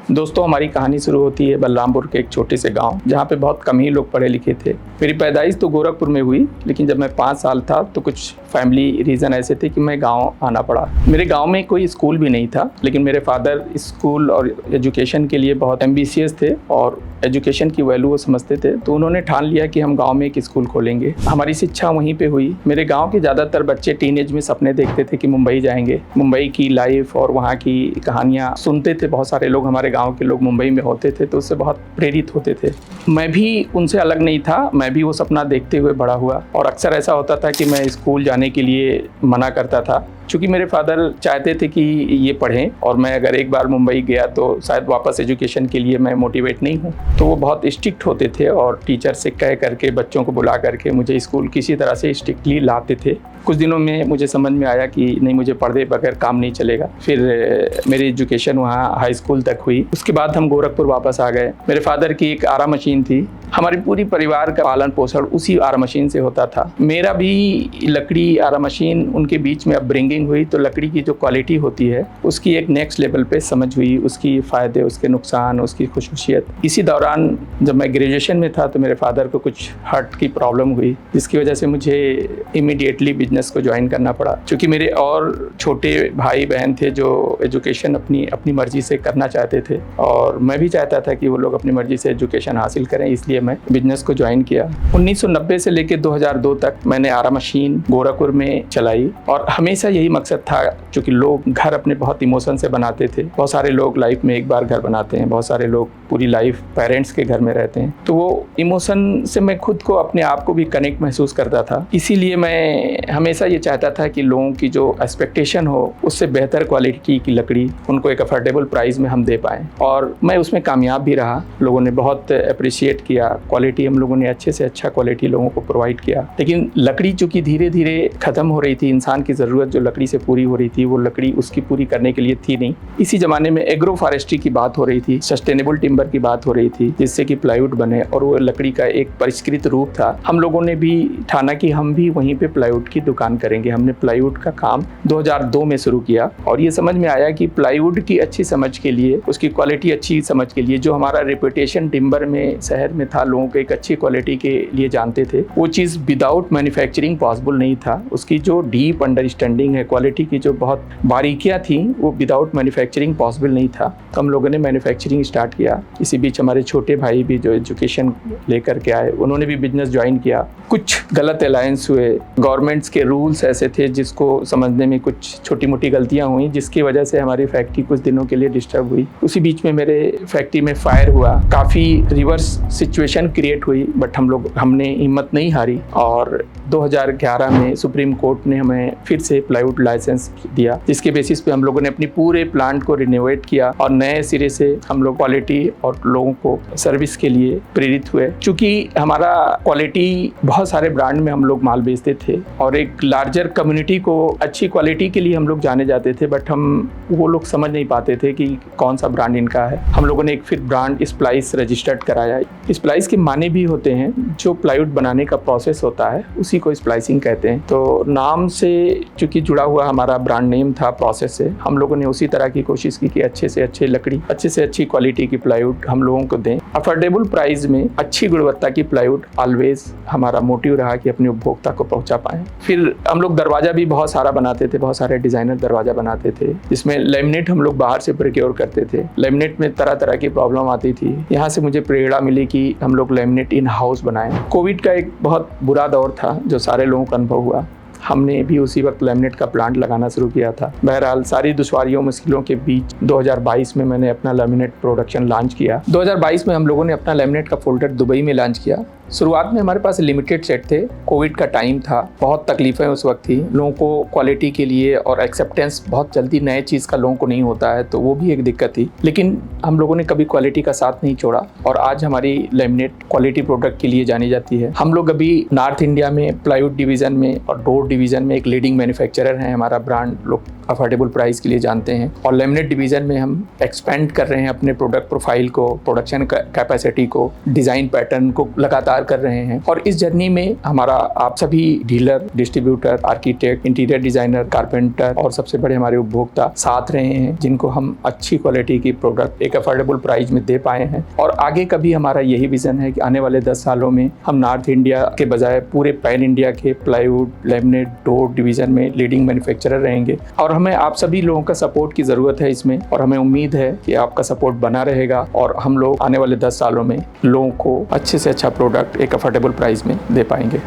दोस्तों, हमारी कहानी शुरू होती है बलरामपुर के एक छोटे से गांव, जहां पे बहुत कम ही लोग पढ़े लिखे थे। मेरी पैदाइश तो गोरखपुर में हुई, लेकिन जब मैं 5 साल था तो कुछ फैमिली रीज़न ऐसे थे कि मैं गांव आना पड़ा। मेरे गांव में कोई स्कूल भी नहीं था, लेकिन मेरे फादर स्कूल और एजुकेशन के लिए बहुत एम्बिशियस थे और एजुकेशन की वैल्यू वो समझते थे। तो उन्होंने ठान लिया कि हम गाँव में एक स्कूल खोलेंगे। हमारी शिक्षा वहीं पर हुई। मेरे गाँव के ज़्यादातर बच्चे टीनेज में सपने देखते थे कि मुंबई जाएंगे, मुंबई की लाइफ और वहाँ की कहानियाँ सुनते थे। बहुत सारे लोग, हमारे गांव के लोग मुंबई में होते थे तो उससे बहुत प्रेरित होते थे। मैं भी उनसे अलग नहीं था, मैं भी वो सपना देखते हुए बड़ा हुआ। और अक्सर ऐसा होता था कि मैं स्कूल जाने के लिए मना करता था, क्योंकि मेरे फादर चाहते थे कि ये पढ़ें और मैं अगर एक बार मुंबई गया तो शायद वापस एजुकेशन के लिए मैं मोटिवेट नहीं हूँ। तो वो बहुत स्ट्रिक्ट होते थे और टीचर से कह करके, बच्चों को बुला करके मुझे स्कूल किसी तरह से स्ट्रिक्टली लाते थे। कुछ दिनों में मुझे समझ में आया कि नहीं, मुझे पढ़े बगैर काम नहीं चलेगा। फिर मेरी एजुकेशन वहाँ हाई स्कूल तक हुई। उसके बाद हम गोरखपुर वापस आ गए। मेरे फादर की एक आरा मशीन थी। हमारी पूरी परिवार का पालन पोषण उसी आरा मशीन से होता था। मेरा भी लकड़ी आरा मशीन उनके बीच में अपब्रिंगिंग हुई, तो लकड़ी की जो क्वालिटी होती है उसकी एक नेक्स्ट लेवल पे समझ हुई, उसकी फ़ायदे, उसके नुकसान, उसकी खुशूसियत। इसी दौरान जब मैं ग्रेजुएशन में था तो मेरे फादर को कुछ हार्ट की प्रॉब्लम हुई, जिसकी वजह से मुझे इमीडिएटली बिजनेस को ज्वाइन करना पड़ा। क्योंकि मेरे और छोटे भाई बहन थे जो एजुकेशन अपनी मर्जी से करना चाहते थे और मैं भी चाहता था कि वो लोग अपनी मर्जी से एजुकेशन हासिल करें, इसलिए मैं बिजनेस को ज्वाइन किया। 1990 से लेकर 2002 तक मैंने आरा मशीन गोरखपुर में चलाई और हमेशा यही मकसद था, क्योंकि लोग घर अपने बहुत इमोशन से बनाते थे। बहुत सारे लोग लाइफ में एक बार घर बनाते हैं, बहुत सारे लोग पूरी लाइफ पेरेंट्स के घर में रहते हैं। तो वो इमोशन से मैं खुद को, अपने आप को भी कनेक्ट महसूस करता था। इसीलिए मैं हमेशा ये चाहता था कि लोगों की जो एक्सपेक्टेशन हो उससे बेहतर क्वालिटी की लकड़ी उनको एक अफोर्डेबल प्राइस में हम दे पाएँ, और मैं उसमें कामयाब भी रहा। लोगों ने बहुत अप्रिशिएट किया। क्वालिटी हम लोगों ने अच्छे से अच्छा क्वालिटी लोगों को प्रोवाइड किया। लेकिन लकड़ी चूँकि धीरे धीरे ख़त्म हो रही थी, इंसान की ज़रूरत जो लकड़ी से पूरी हो रही थी वो लकड़ी उसकी पूरी करने के लिए थी नहीं। इसी ज़माने में एग्रो फॉरेस्ट्री की बात हो रही थी, सस्टेनेबल टिम्बर की बात हो रही थी, जिससे कि प्लाईवुड बने, और वो लकड़ी का एक परिष्कृत रूप था। हम लोगों ने भी ठाना कि हम भी वहीं पे प्लाईवुड की दुकान करेंगे। हमने प्लाईवुड का काम 2002 में शुरू किया और ये समझ में आया कि प्लाईवुड की अच्छी समझ के लिए, उसकी क्वालिटी अच्छी समझ के लिए, जो हमारा रेपुटेशन टिम्बर में शहर में था, लोगों को एक अच्छी क्वालिटी के लिए जानते थे, वो चीज़ विदाउट मैन्युफैक्चरिंग पॉसिबल नहीं था। उसकी जो डीप अंडरस्टैंडिंग है, क्वालिटी की जो बहुत बारीकियाँ थी, वो विदाउट मैन्युफैक्चरिंग पॉसिबल नहीं था। तो हम लोगों ने मैन्युफैक्चरिंग स्टार्ट किया। इसी बीच हमारे छोटे भाई भी जो एजुकेशन लेकर के आए, उन्होंने भी बिजनेस ज्वाइन किया। कुछ गलत अलायंस हुए, गवर्नमेंट्स के रूल्स ऐसे थे जिसको समझने में कुछ छोटी मोटी गलतियाँ हुई, जिसकी वजह से हमारी फैक्ट्री कुछ दिनों के लिए डिस्टर्ब हुई। उसी बीच में मेरे फैक्ट्री में फायर हुआ, काफ़ी रिवर्स सिचुएशन क्रिएट हुई, बट हमने हिम्मत नहीं हारी और 2011 में सुप्रीम कोर्ट ने हमें फिर से प्लाईवुड लाइसेंस दिया, जिसके बेसिस पे हम लोगों ने अपनी पूरे प्लांट को रिनोवेट किया और नए सिरे से हम लोग क्वालिटी और लोगों को सर्विस के लिए प्रेरित हुए। क्योंकि हमारा क्वालिटी, बहुत सारे ब्रांड में हम लोग माल बेचते थे और एक लार्जर कम्युनिटी को अच्छी क्वालिटी के लिए हम लोग जाने जाते थे, बट वो लोग समझ नहीं पाते थे कि कौन सा ब्रांड इनका है। हम लोगों ने एक फिर ब्रांड स्प्लाइस रजिस्टर्ड कराया। स्प्लाइस के माने भी होते हैं, जो प्लाईवुड बनाने का प्रोसेस होता है उसी को स्प्लाइसिंग कहते हैं। तो नाम से चूंकि जुड़ा हुआ हमारा ब्रांड नेम था, प्रोसेस से हम लोगों ने उसी तरह की कोशिश की कि अच्छे से अच्छे लकड़ी, अच्छे से अच्छी क्वालिटी की प्लाईवुड हम लोगों को दें, अफोर्डेबल प्राइस में अच्छी गुणवत्ता की प्लाईवुड। ऑलवेज हमारा मोटिव रहा कि अपने उपभोक्ता को पहुंचा पाएं। फिर हम लोग दरवाजा भी बहुत सारा बनाते थे, बहुत सारे डिजाइनर दरवाजा बनाते थे, जिसमें लेमिनेट हम लोग बाहर से प्रोक्योर करते थे। लेमिनेट में तरह तरह की प्रॉब्लम आती थी। यहाँ से मुझे प्रेरणा मिली कि हम लोग लेमिनेट इन हाउस बनाएं। कोविड का एक बहुत बुरा दौर था जो सारे लोगों को अनुभव हुआ। हमने भी उसी वक्त लेमिनेट का प्लांट लगाना शुरू किया था। बहरहाल सारी दुश्वारियों मुश्किलों के बीच 2022 में मैंने अपना लेमिनेट प्रोडक्शन लॉन्च किया। 2022 में हम लोगों ने अपना लेमिनेट का फोल्डर दुबई में लॉन्च किया। शुरुआत में हमारे पास लिमिटेड सेट थे, कोविड का टाइम था, बहुत तकलीफें उस वक्त थी, लोगों को क्वालिटी के लिए और एक्सेप्टेंस बहुत जल्दी नए चीज़ का लोगों को नहीं होता है, तो वो भी एक दिक्कत थी। लेकिन हम लोगों ने कभी क्वालिटी का साथ नहीं छोड़ा और आज हमारी लेमिनेट क्वालिटी प्रोडक्ट के लिए जानी जाती है। हम लोग अभी नॉर्थ इंडिया में प्लाईवुड डिवीज़न में और डोर डिवीज़न में एक लीडिंग मैन्युफैक्चरर हैं। हमारा ब्रांड लोग अफोर्डेबल प्राइस के लिए जानते हैं और लेमिनेट डिवीज़न में हम एक्सपेंड कर रहे हैं अपने प्रोडक्ट प्रोफाइल को, प्रोडक्शन कैपेसिटी को, डिज़ाइन पैटर्न को लगातार इंतजार कर रहे हैं। और इस जर्नी में हमारा आप सभी dealer, distributor, architect, interior designer, carpenter और सबसे बड़े हमारे उपभोक्ता साथ रहे हैं, जिनको हम अच्छी क्वालिटी की प्रोडक्ट एक अफोर्डेबल प्राइस में दे पाए हैं। और आगे का भी हमारा यही विजन है कि आने वाले 10 सालों में हम नॉर्थ इंडिया के बजाय पूरे पैन इंडिया के प्लाईवुड, लैमिनेट, डोर डिवीजन में लीडिंग मैन्युफैक्चरर रहेंगे। और हमें आप सभी लोगों का सपोर्ट की ज़रूरत है इसमें, और हमें उम्मीद है कि आपका सपोर्ट बना रहेगा और हम लोग आने वाले 10 सालों में लोगों को अच्छे से अच्छा प्रोडक्ट एक अफोर्डेबल प्राइस में दे पाएंगे।